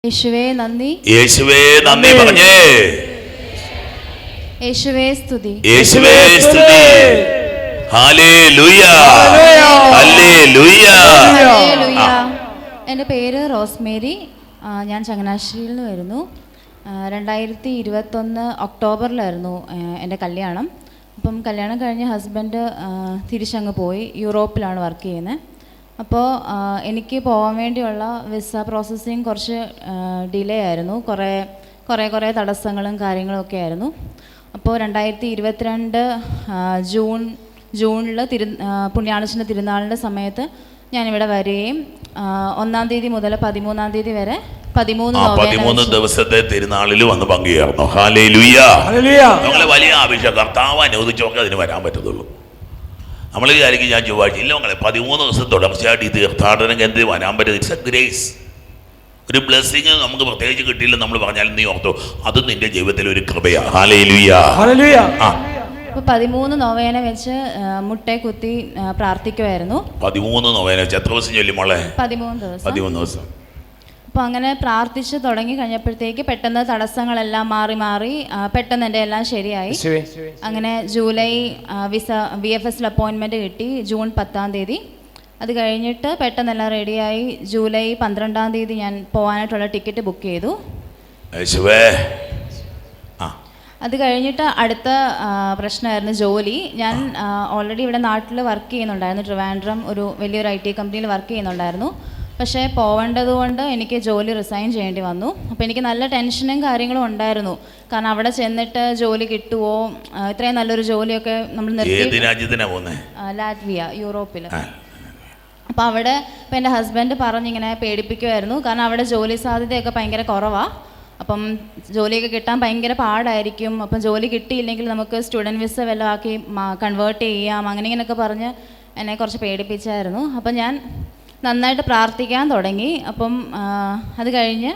യേശുവേ നന്ദി, യേശുവേ നന്ദി പറഞ്ഞേ. യേശുവേ സ്തുതി, യേശുവേ സ്തുതി. Hallelujah, hallelujah. എൻ്റെ പേര് റോസ്മേരി. ഞാൻ ചങ്ങനാശ്ശേരിയിൽ നിന്ന് വരുന്നു. 2021 ഒക്ടോബറിലായിരുന്നു എൻ്റെ കല്യാണം. അപ്പം കല്യാണം കഴിഞ്ഞ് ഹസ്ബൻഡ് തിരിച്ചങ്ങ് പോയി, യൂറോപ്പിലാണ് വർക്ക് ചെയ്യുന്നത്. അപ്പോൾ എനിക്ക് പോകാൻ വേണ്ടിയുള്ള വിസ പ്രോസസ്സിങ് കുറച്ച് ഡിലേ ആയിരുന്നു. കുറേ തടസ്സങ്ങളും കാര്യങ്ങളും ഒക്കെ ആയിരുന്നു. അപ്പോൾ 2022 ജൂണിൽ പുണ്യാളച്ചൻ്റെ തിരുനാളിൻ്റെ സമയത്ത് ഞാനിവിടെ വരികയും 1-ാം തീയതി മുതൽ 13-ാം തീയതി വരെ 13 ദിവസത്തെ തിരുനാളിൽ വന്ന് പങ്കുചേർന്നു. ഹല്ലേലൂയ. നമ്മളെ വലിയ ആവശ്യം കർത്താവ് അനുവദിച്ചൊക്കെ അതിന് വരാൻ പറ്റത്തുള്ളൂ. നമ്മൾ വിചാരിക്കും ഞാൻ ചൊവ്വാഴ്ച ഇല്ല. മകളെ 13 ദിവസം തുടർച്ചയായിട്ട് ഈ തീർത്ഥാടന കേന്ദ്രം വരാൻ പറ്റുന്നത് ഇറ്റ്സ് എ ഗ്രേസ്. ഒരു ബ്ലെസ്സിങ് നമുക്ക് പ്രത്യേകിച്ച് കിട്ടിയില്ല നമ്മൾ പറഞ്ഞാൽ നീ ഓർത്തോ, അത് നിന്റെ ജീവിതത്തിൽ ഒരു കൃപയാണ്. ഹല്ലേലൂയ. അപ്പോൾ 13 നൊവേന വെച്ച് മുട്ടേ കുത്തി പ്രാർത്ഥിക്കുമായിരുന്നു. 13 നൊവേന വെച്ച് എത്ര ദിവസം ചൊല്ലി മോളെ? 13 ദിവസം. അപ്പോൾ അങ്ങനെ പ്രാർത്ഥിച്ച് തുടങ്ങി കഴിഞ്ഞപ്പോഴത്തേക്ക് പെട്ടെന്ന് തടസ്സങ്ങളെല്ലാം മാറി പെട്ടെന്ന് എൻ്റെ എല്ലാം ശരിയായി. അങ്ങനെ ജൂലൈ VFSൽ അപ്പോയിൻമെൻറ്റ് കിട്ടി ജൂൺ 10-ാം തീയതി. അത് കഴിഞ്ഞിട്ട് പെട്ടെന്നെല്ലാം റെഡിയായി. ജൂലൈ 12-ാം തീയതി ഞാൻ പോകാനായിട്ടുള്ള ടിക്കറ്റ് ബുക്ക് ചെയ്തു. അത് കഴിഞ്ഞിട്ട് അടുത്ത പ്രശ്നമായിരുന്നു ജോലി. ഞാൻ ഓൾറെഡി ഇവിടെ നാട്ടിൽ വർക്ക് ചെയ്യുന്നുണ്ടായിരുന്നു. ട്രിവാൻഡ്രം ഒരു വലിയൊരു IT കമ്പനിയിൽ വർക്ക് ചെയ്യുന്നുണ്ടായിരുന്നു. പക്ഷേ പോവേണ്ടത് കൊണ്ട് എനിക്ക് ജോലി റിസൈൻ ചെയ്യേണ്ടി വന്നു. അപ്പോൾ എനിക്ക് നല്ല ടെൻഷനും കാര്യങ്ങളും ഉണ്ടായിരുന്നു. കാരണം അവിടെ ചെന്നിട്ട് ജോലി കിട്ടുമോ, ഇത്രയും നല്ലൊരു ജോലിയൊക്കെ നമ്മൾ ലാറ്റ്വിയ, യൂറോപ്പിൽ. അപ്പോൾ അവിടെ ഇപ്പോൾ എൻ്റെ ഹസ്ബൻഡ് പറഞ്ഞിങ്ങനെ പേടിപ്പിക്കുമായിരുന്നു. കാരണം അവിടെ ജോലി സാധ്യതയൊക്കെ ഭയങ്കര കുറവാണ്. അപ്പം ജോലിയൊക്കെ കിട്ടാൻ ഭയങ്കര പാടായിരിക്കും. അപ്പം ജോലി കിട്ടിയില്ലെങ്കിൽ നമുക്ക് സ്റ്റുഡൻറ്റ് വിസ വല്ലതും ആക്കി കൺവേർട്ട് ചെയ്യാം, ഇങ്ങനെയൊക്കെ പറഞ്ഞ് എന്നെ കുറച്ച് പേടിപ്പിച്ചായിരുന്നു. അപ്പം ഞാൻ നന്നായിട്ട് പ്രാർത്ഥിക്കാൻ തുടങ്ങി. അപ്പം അത് കഴിഞ്ഞ്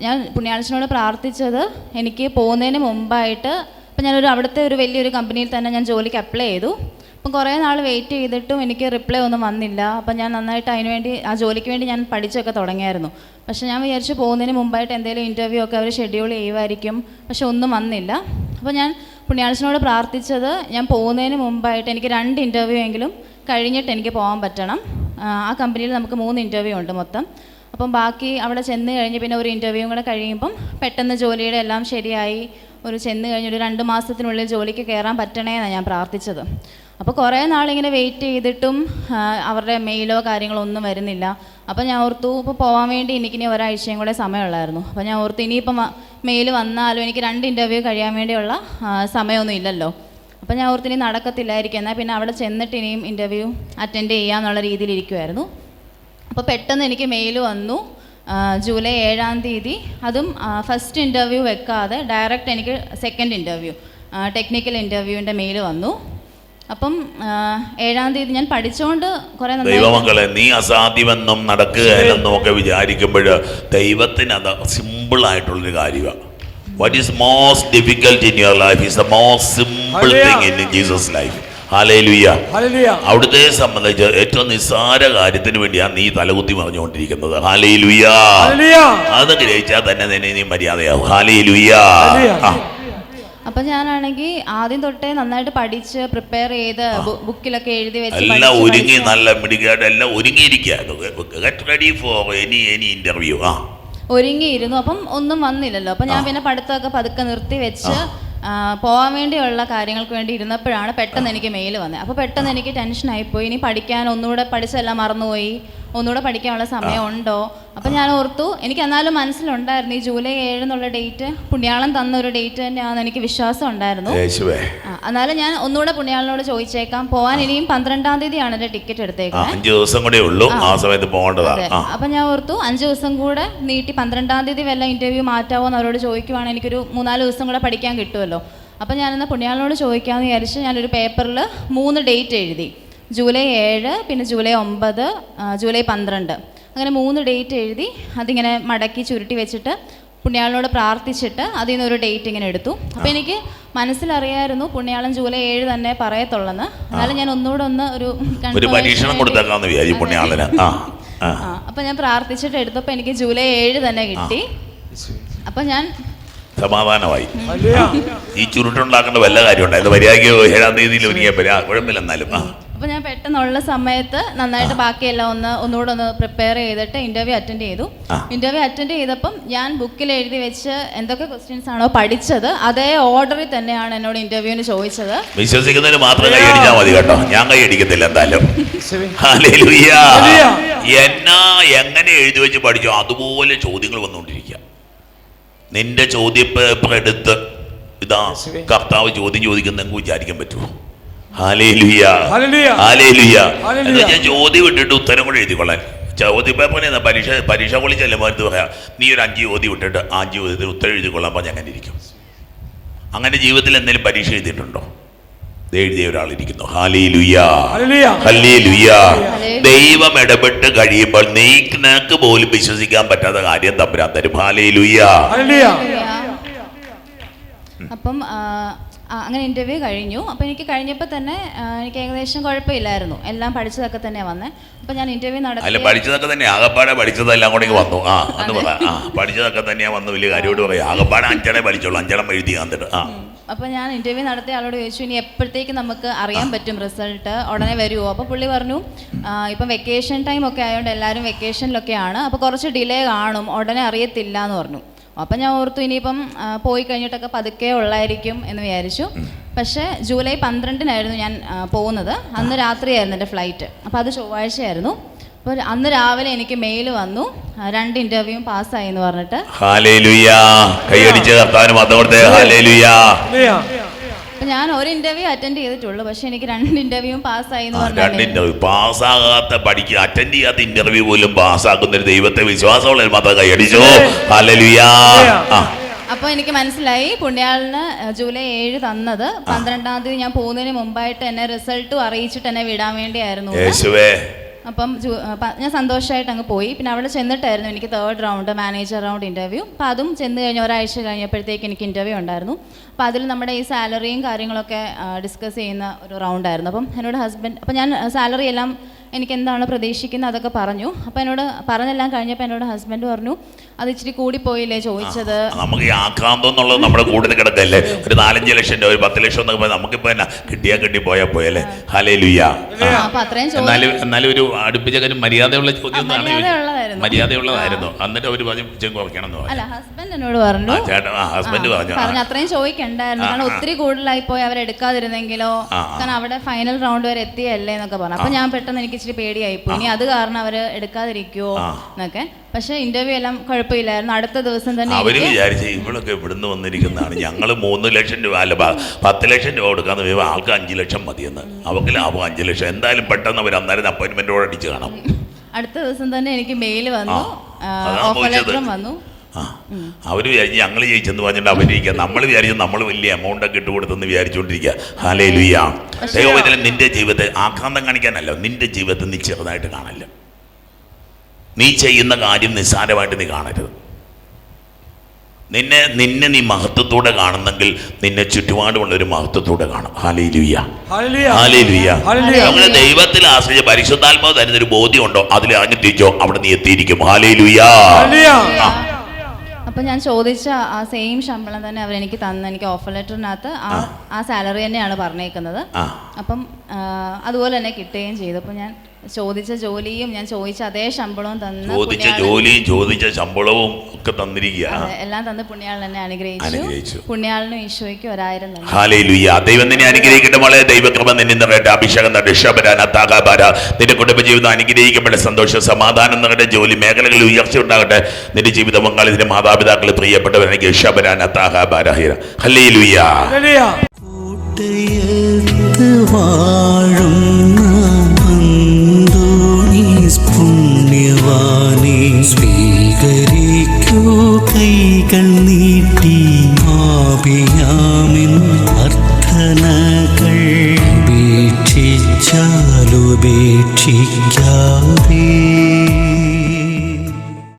ഞാൻ പുണ്യാളച്ചനോട് പ്രാർത്ഥിച്ചത് എനിക്ക് പോകുന്നതിന് മുമ്പായിട്ട് അപ്പം ഞാനൊരു അവിടുത്തെ ഒരു വലിയൊരു കമ്പനിയിൽ തന്നെ ഞാൻ ജോലിക്ക് അപ്ലൈ ചെയ്തു. അപ്പം കുറേ നാൾ വെയിറ്റ് ചെയ്തിട്ടും എനിക്ക് റിപ്ലൈ ഒന്നും വന്നില്ല. അപ്പം ഞാൻ നന്നായിട്ട് അതിനുവേണ്ടി ആ ജോലിക്ക് വേണ്ടി ഞാൻ പഠിച്ചൊക്കെ തുടങ്ങിയായിരുന്നു. പക്ഷേ ഞാൻ വിചാരിച്ചു പോകുന്നതിന് മുമ്പായിട്ട് എന്തെങ്കിലും ഇൻ്റർവ്യൂ ഒക്കെ അവർ ഷെഡ്യൂൾ ചെയ്യുമായിരിക്കും. പക്ഷെ ഒന്നും വന്നില്ല. അപ്പോൾ ഞാൻ പുണ്യാളച്ചനോട് പ്രാർത്ഥിച്ചത് ഞാൻ പോകുന്നതിന് മുമ്പായിട്ട് എനിക്ക് 2 ഇൻ്റർവ്യൂ എങ്കിലും കഴിഞ്ഞിട്ട് എനിക്ക് പോകാൻ പറ്റണം. ആ കമ്പനിയിൽ നമുക്ക് 3 ഇൻ്റർവ്യൂ ഉണ്ട് മൊത്തം. അപ്പം ബാക്കി അവിടെ ചെന്ന് കഴിഞ്ഞ് പിന്നെ ഒരു ഇൻ്റർവ്യൂവും കൂടെ കഴിയുമ്പം പെട്ടെന്ന് ജോലിയുടെ എല്ലാം ശരിയായി ചെന്ന് കഴിഞ്ഞൊരു 2 മാസത്തിനുള്ളിൽ ജോലിക്ക് കയറാൻ പറ്റണേന്നാണ് ഞാൻ പ്രാർത്ഥിച്ചത്. അപ്പോൾ കുറേ നാളിങ്ങനെ വെയിറ്റ് ചെയ്തിട്ടും അവരുടെ മെയിലോ കാര്യങ്ങളോ ഒന്നും വരുന്നില്ല. അപ്പോൾ ഞാൻ ഓർത്തു ഇപ്പോൾ പോകാൻ വേണ്ടി എനിക്കിനി ഒരാഴ്ചയും കൂടെ സമയമുള്ളായിരുന്നു. അപ്പോൾ ഞാൻ ഓർത്തു ഇനിയിപ്പം മെയിൽ വന്നാലും എനിക്ക് 2 ഇൻ്റർവ്യൂ കഴിയാൻ വേണ്ടിയുള്ള സമയമൊന്നും ഇല്ലല്ലോ. അപ്പോൾ ഞാൻ ഓർത്തിനി നടക്കത്തില്ലായിരിക്കും, എന്നാൽ പിന്നെ അവിടെ ചെന്നിട്ട് ഇനിയും ഇൻ്റർവ്യൂ അറ്റൻഡ് ചെയ്യാമെന്നുള്ള രീതിയിലിരിക്കുമായിരുന്നു. അപ്പോൾ പെട്ടെന്ന് എനിക്ക് മെയിൽ വന്നു ജൂലൈ 7-ാം തീയതി. അതും ഫസ്റ്റ് ഇൻ്റർവ്യൂ വെക്കാതെ ഡയറക്റ്റ് എനിക്ക് സെക്കൻഡ് ഇൻ്റർവ്യൂ ടെക്നിക്കൽ ഇൻ്റർവ്യൂവിൻ്റെ മെയിൽ വന്നു. അപ്പം 7-ാം തീയതി ഞാൻ പഠിച്ചുകൊണ്ട് കുറേ ദൈവമക്കളെ, നീ അസാധ്യമെന്നും നടക്കുകയെന്നും ഒക്കെ വിചാരിക്കുമ്പോൾ ദൈവത്തിന് അത് സിമ്പിളായിട്ടുള്ളൊരു കാര്യമാണ്. What is most difficult in your life is the most simple thing in Jesus' life. Hallelujah. അവിടുത്തെ സംബന്ധിച്ച് ഏറ്റവും നിസ്സാര കാര്യത്തിന് വേണ്ടിയാണ് നീ തലകുത്തി മറിഞ്ഞുകൊണ്ടിരിക്കുന്നത്. ഹല്ലേലൂയ. അത് ഗ്രഹിച്ചാൽ തന്നെ നീ മര്യാദയാവും. ഹല്ലേലൂയ. അപ്പൊ ഞാനാണെങ്കിൽ ആദ്യം തൊട്ടേ നന്നായിട്ട് പഠിച്ച് പ്രിപ്പയർ ചെയ്ത് ബുക്കിലൊക്കെ എഴുതി വെച്ച് എല്ലാം ഒരുങ്ങി നല്ല മിടുക്കായിട്ട് എല്ലാം ഒരുങ്ങിയിരിക്കുക. ഒരുങ്ങിയിരുന്നു. അപ്പം ഒന്നും വന്നില്ലല്ലോ. അപ്പം ഞാൻ പിന്നെ പഠിത്തമൊക്കെ പതുക്കെ നിർത്തി വെച്ച് പോകാൻ വേണ്ടിയുള്ള കാര്യങ്ങൾക്ക് വേണ്ടി ഇരുന്നപ്പോഴാണ് പെട്ടെന്ന് എനിക്ക് മെയിൽ വന്നത്. അപ്പോൾ പെട്ടെന്ന് എനിക്ക് ടെൻഷനായിപ്പോയി. ഇനി പഠിക്കാൻ ഒന്നുകൂടെ പഠിച്ചെല്ലാം മറന്നുപോയി, ഒന്നുകൂടെ പഠിക്കാനുള്ള സമയം ഉണ്ടോ? അപ്പം ഞാൻ ഓർത്തു, എനിക്ക് എന്നാലും മനസ്സിലുണ്ടായിരുന്നു ഈ ജൂലൈ 7 എന്നുള്ള ഡേറ്റ് പുണ്യാളൻ തന്ന ഒരു ഡേറ്റ് തന്നെയാണെന്ന് എനിക്ക് വിശ്വാസം ഉണ്ടായിരുന്നു. എന്നാലും ഞാൻ ഒന്നുകൂടെ പുണ്യാളനോട് ചോദിച്ചേക്കാം. പോകാൻ ഇനിയും 12-ാം തീയതിയാണ് എൻ്റെ ടിക്കറ്റ് എടുത്തേക്കുന്നത്. 5 ദിവസം കൂടെ ഉള്ളൂ ആ സമയത്ത് പോകേണ്ടതാണ്. അപ്പം ഞാൻ ഓർത്തു 5 ദിവസം കൂടെ നീട്ടി 12-ാം തീയതി വല്ല ഇൻ്റർവ്യൂ മാറ്റാവോ എന്ന് അവരോട് ചോദിക്കുവാണെങ്കിൽ എനിക്കൊരു 3-4 ദിവസം കൂടെ പഠിക്കാൻ കിട്ടുമല്ലോ. അപ്പം ഞാനെന്നാൽ പുണ്യാളനോട് ചോദിക്കാമെന്ന് വിചാരിച്ച് ഞാനൊരു പേപ്പറിൽ 3 ഡേറ്റ് എഴുതി. ജൂലൈ 7, പിന്നെ ജൂലൈ 9, ജൂലൈ 12, അങ്ങനെ 3 ഡേറ്റ് എഴുതി അതിങ്ങനെ മടക്കി ചുരുട്ടി വെച്ചിട്ട് പുണ്യാളനോട് പ്രാർത്ഥിച്ചിട്ട് അതിൽ നിന്നൊരു ഡേറ്റ് ഇങ്ങനെ എടുത്തു. അപ്പോൾ എനിക്ക് മനസ്സിലറിയായിരുന്നു പുണ്യാളൻ ജൂലൈ 7 തന്നെ പറയത്തുള്ളെന്ന്. എന്നാലും ഞാൻ ഒന്നുകൂടെ ഒരു പരീക്ഷണം കൊടുത്തേക്കാന്ന് വിചാരിച്ചു പുണ്യാളന്. അപ്പം ഞാൻ പ്രാർത്ഥിച്ചിട്ട് എടുത്തപ്പോൾ എനിക്ക് ജൂലൈ 7 തന്നെ കിട്ടി. അപ്പം ഞാൻ സമാധാനമായി. ഈ ചുരുട്ടുണ്ടാക്കേണ്ട വല്ല കാര്യമുണ്ട്. അത് മര്യാദയ്ക്ക് 7-ാം തീയതിയിൽ ഒരുങ്ങിയാൽ കുഴപ്പമില്ല. എന്നാലും അപ്പോൾ ഞാൻ പെട്ടെന്നുള്ള സമയത്ത് നന്നായിട്ട് ബാക്കിയെല്ലാം ഒന്നുകൂടെ ഒന്ന് പ്രിപ്പയർ ചെയ്തിട്ട് ഇൻ്റർവ്യൂ അറ്റൻഡ് ചെയ്തു. ഇൻ്റർവ്യൂ അറ്റൻഡ് ചെയ്തപ്പം ഞാൻ ബുക്കിൽ എഴുതി വെച്ച് എന്തൊക്കെ ക്വസ്റ്റ്യൻസ് ആണോ പഠിച്ചത് അതേ ഓർഡറിൽ തന്നെയാണ് എന്നോട് ഇൻ്റർവ്യൂവിന് ചോദിച്ചത്. വിശ്വസിക്കുന്നതിന് മാത്രം കൈ അടിച്ചാൽ മതി കേട്ടോ, ഞാൻ കൈ അടിക്കത്തില്ല എന്തായാലും. എന്നാ എങ്ങനെ എഴുതി വെച്ച് പഠിച്ചോ അതുപോലെ ചോദ്യങ്ങൾ വന്നുകൊണ്ടിരിക്കുക. നിന്റെ ചോദ്യപേപ്പർ എടുത്ത് ഇതാ കർത്താവ് ചോദ്യം ചോദിക്കുന്നെങ്കിൽ വിചാരിക്കാൻ പറ്റുമോ? ചോദ്യം ഇട്ടിട്ട് ഉത്തരം കൂടെ എഴുതിക്കൊള്ളാൻ. ചോദ്യപേപ്പറിന് പരീക്ഷ കൊള്ളി ചെല്ലുമ്പോൾ പറയാം നീ ഒരു 5 ചോദ്യം ഇട്ടിട്ട് 5 ചോദ്യത്തിന് ഉത്തരം എഴുതിക്കൊള്ളാൻ പറഞ്ഞാൽ അങ്ങനെ ഇരിക്കും. അങ്ങനെ ജീവിതത്തിൽ എന്തെങ്കിലും പരീക്ഷ എഴുതിയിട്ടുണ്ടോ? എഴുതിയ ഒരാളിരിക്കുന്നു. ദൈവം ഇടപെട്ട് കഴിയുമ്പോൾ നിനക്ക് പോലും വിശ്വസിക്കാൻ പറ്റാത്ത കാര്യം തമ്പുരാൻ തരും. അപ്പം അങ്ങനെ ഇൻ്റർവ്യൂ കഴിഞ്ഞു. അപ്പോൾ എനിക്ക് കഴിഞ്ഞപ്പോൾ തന്നെ എനിക്ക് ഏകദേശം കുഴപ്പമില്ലായിരുന്നു, എല്ലാം പഠിച്ചതൊക്കെ തന്നെയാണ് വന്നത്. അപ്പം ഞാൻ ഇൻ്റർവ്യൂ നടത്തി. പഠിച്ചതൊക്കെ തന്നെ ആകപ്പാടെ പഠിച്ചതെല്ലാം കൂടെ വന്നു. പഠിച്ചതൊക്കെ തന്നെയാണ് വന്നു. വലിയ കാര്യോട് പറയാം. ആകപ്പാടെ 5 പഠിച്ചോളൂ, 5 എഴുതി വന്നിട്ട്. അപ്പോൾ ഞാൻ ഇൻ്റർവ്യൂ നടത്തിയ ആളോട് ചോദിച്ചു ഇനി എപ്പോഴത്തേക്ക് നമുക്ക് അറിയാൻ പറ്റും റിസൾട്ട്, ഉടനെ വരുമോ? അപ്പോൾ പുള്ളി പറഞ്ഞു ഇപ്പം വെക്കേഷൻ ടൈം ഒക്കെ ആയതുകൊണ്ട് എല്ലാവരും വെക്കേഷനിലൊക്കെയാണ്, അപ്പോൾ കുറച്ച് ഡിലേ കാണും, ഉടനെ അറിയത്തില്ല എന്ന് പറഞ്ഞു. അപ്പം ഞാൻ ഓർത്തു ഇനിയിപ്പം പോയി കഴിഞ്ഞിട്ടൊക്കെ പതുക്കെ ഉള്ളായിരിക്കും എന്ന് വിചാരിച്ചു. പക്ഷേ ജൂലൈ 12-നായിരുന്നു ഞാൻ പോകുന്നത്. അന്ന് രാത്രിയായിരുന്നു എൻ്റെ ഫ്ലൈറ്റ്. അപ്പോൾ അത് ചൊവ്വാഴ്ചയായിരുന്നു. അപ്പോൾ അന്ന് രാവിലെ എനിക്ക് മെയിൽ വന്നു 2 ഇൻ്റർവ്യൂവും പാസ്സായി എന്ന് പറഞ്ഞിട്ട്. അപ്പം ഞാൻ ഒരു ഇൻ്റർവ്യൂ അറ്റൻഡ് ചെയ്തിട്ടുള്ളൂ, പക്ഷെ എനിക്ക് 2 ഇൻ്റർവ്യൂവും പാസ്സായി എന്ന് പറഞ്ഞു. പാസ്സാകാത്ത അറ്റൻഡ് ചെയ്യാത്ത ഇന്റർവ്യൂ പോലും പാസ്സാക്കുന്ന ഒരു ദൈവത്തെ വിശ്വാസമുള്ള മാത്രം കൈയടിച്ചോ. അപ്പോൾ എനിക്ക് മനസ്സിലായി പുണ്യാളിന് ജൂലൈ 7 തന്നത് 12-ാം തീയതി ഞാൻ പോകുന്നതിന് മുമ്പായിട്ട് എന്നെ റിസൾട്ടും അറിയിച്ചിട്ട് എന്നെ വിടാൻ വേണ്ടിയായിരുന്നു. അപ്പം ഞാൻ സന്തോഷമായിട്ട് അങ്ങ് പോയി. പിന്നെ അവിടെ ചെന്നിട്ടായിരുന്നു എനിക്ക് 3rd round manager round interview. അപ്പോൾ അതും ചെന്ന് കഴിഞ്ഞ് ഒരാഴ്ച കഴിഞ്ഞപ്പോഴത്തേക്ക് എനിക്ക് ഇൻ്റർവ്യൂ ഉണ്ടായിരുന്നു. അപ്പോൾ അതിൽ നമ്മുടെ ഈ സാലറിയും കാര്യങ്ങളൊക്കെ ഡിസ്കസ് ചെയ്യുന്ന ഒരു റൗണ്ടായിരുന്നു. അപ്പം എന്നോട് ഹസ്ബൻഡ്, അപ്പം ഞാൻ സാലറി എല്ലാം എനിക്ക് എന്താണ് പ്രതീക്ഷിക്കുന്നത് അതൊക്കെ പറഞ്ഞു. അപ്പോൾ എന്നോട് പറഞ്ഞെല്ലാം കഴിഞ്ഞപ്പോൾ എന്നോട് ഹസ്ബൻഡ് പറഞ്ഞു അത് ഇച്ചിരി കൂടിപ്പോയില്ലേ ചോദിച്ചത്. നമുക്ക് ഈ ആക്രാന്തം എന്നുള്ളത് നമ്മുടെ കൂടുതൽ കിടക്കല്ലേ. ഒരു 4-5 ലക്ഷം രൂപ, ഒരു 10 ലക്ഷം എന്നൊക്കെ നമുക്കിപ്പോൾ എന്നാ കിട്ടിയാൽ കിട്ടിപ്പോയാൽ പോയല്ലേ. എന്നാലും ഒരു അടുപ്പിച്ച കാര്യം മര്യാദയുള്ള ചോദ്യം മര്യാദയുള്ളതായിരുന്നു. എന്നിട്ട് അവർ കുറയ്ക്കണം എന്ന് പറഞ്ഞു. ഹസ്ബൻഡ് എന്നോട് പറഞ്ഞു അത്രയും ചോദിക്കണ്ടായിരുന്നു, കാരണം ഒത്തിരി കൂടുതലായി പോയി അവരെടുക്കാതിരുന്നെങ്കിലോ, കാരണം അവിടെ ഫൈനൽ റൗണ്ട് വരെ എത്തിയല്ലേ എന്നൊക്കെ പറഞ്ഞു. അപ്പൊ ഞാൻ പെട്ടെന്ന് എനിക്ക് ഇച്ചിരി പേടിയായിപ്പോയി, ഇനി അത് കാരണം അവർ എടുക്കാതിരിക്കുവോ എന്നൊക്കെ. പക്ഷെ ഇന്റർവ്യൂ എല്ലാം കുഴപ്പമില്ലായിരുന്നു. അടുത്ത ദിവസം തന്നെ അവര് വിചാരിച്ചു ഇവളൊക്കെ ഇവിടുന്ന് വന്നിരിക്കുന്നതാണ്, ഞങ്ങൾ 3 ലക്ഷം രൂപ അല്ല 10 ലക്ഷം രൂപ കൊടുക്കാന്ന് പറയുമ്പോൾ ആൾക്ക് 5 ലക്ഷം മതിയെന്ന്. അവർക്ക് ലാഭം 5 ലക്ഷം. എന്തായാലും പെട്ടെന്ന് അവർ അന്നേരം അപ്പോയിന്റ്മെന്റോടെ അടിച്ച് കാണാം. അടുത്ത ദിവസം തന്നെ എനിക്ക് മെയിൽ വന്നു, ഓഫർ ലെറ്ററും വന്നു. അവർ വിചാരിച്ചു ഞങ്ങൾ ജയിച്ചെന്ന് പറഞ്ഞിട്ട് അവരിരിക്കുക. നമ്മൾ വിചാരിച്ചു നമ്മൾ വലിയ എമൗണ്ട് ഒക്കെ ഇട്ടുകൊടുത്തെന്ന് വിചാരിച്ചുകൊണ്ടിരിക്കുക. ഹല്ലേലൂയ. ദൈവത്തിൽ നിന്റെ ജീവിതത്തെ ആക്രാന്തം കാണിക്കാനല്ല, നിന്റെ ജീവിതത്തെ നീ ചെറുതായിട്ട് കാണല്ല. നീ ചെയ്യുന്ന കാര്യം നിസ്സാരമായിട്ട് നീ കാണരുത്. നിന്നെ നീ മഹത്വത്തോടെ കാണുന്നെങ്കിൽ നിന്നെ ചുറ്റുപാടുമുള്ള ഒരു മഹത്വത്തോടെ കാണും. ഹല്ലേലൂയ. ഹല്ലേലൂയ. നമ്മുടെ ദൈവത്തിൽ ആശ്രയിച്ച് പരിശുദ്ധാത്മാവ് തരുന്നൊരു ബോധ്യമുണ്ടോ അതിൽ അറിഞ്ഞു തിരിച്ചോ അവിടെ നീ എത്തിയിരിക്കും. ഹല്ലേലൂയ. അപ്പം ഞാൻ ചോദിച്ച ആ സെയിം ശമ്പളം തന്നെ അവരെനിക്ക് തന്നു. എനിക്ക് ഓഫർ ലെറ്ററിനകത്ത് ആ സാലറി തന്നെയാണ് പറഞ്ഞേക്കുന്നത്. അപ്പം അതുപോലെ തന്നെ കിട്ടുകയും ചെയ്തു. അപ്പം ഞാൻ ചോദിച്ച ജോലിയും ഞാൻ ചോദിച്ച അതേ ശമ്പളവും തന്നു. ചോദിച്ച ശമ്പളവും ഒക്കെ തന്നിരിക്കുക. എല്ലാം തന്ന് പുണ്യാളൻ എന്നെ അനുഗ്രഹിച്ചു. പുണ്യാളിനും ഈശോയ്ക്കും 1000 നന്ദി. ഹല്ലേലൂയ. ദൈവം നിന്നെ അനുഗ്രഹിക്കട്ടെ മോളെ. ദൈവകൃപ നിന്നെ നിറയട്ടെ. അഭിഷേകം നിന്റെ കുടുംബജീവിതം അനുഗ്രഹിക്കപ്പെട്ട സന്തോഷം സമാധാനം നിറയുടെ ജോലി മേഖലകളിൽ ഉയർച്ച ഉണ്ടാകട്ടെ. നിന്റെ ജീവിത പങ്കാളിന്റെ മാതാപിതാക്കൾ പ്രിയപ്പെട്ടവരെനിക്ക് ഹല്ലേലൂയ. പുണ്യവാനെ സ്വീകരിക്കൂ കൈകൾ നീട്ടി ആപിയ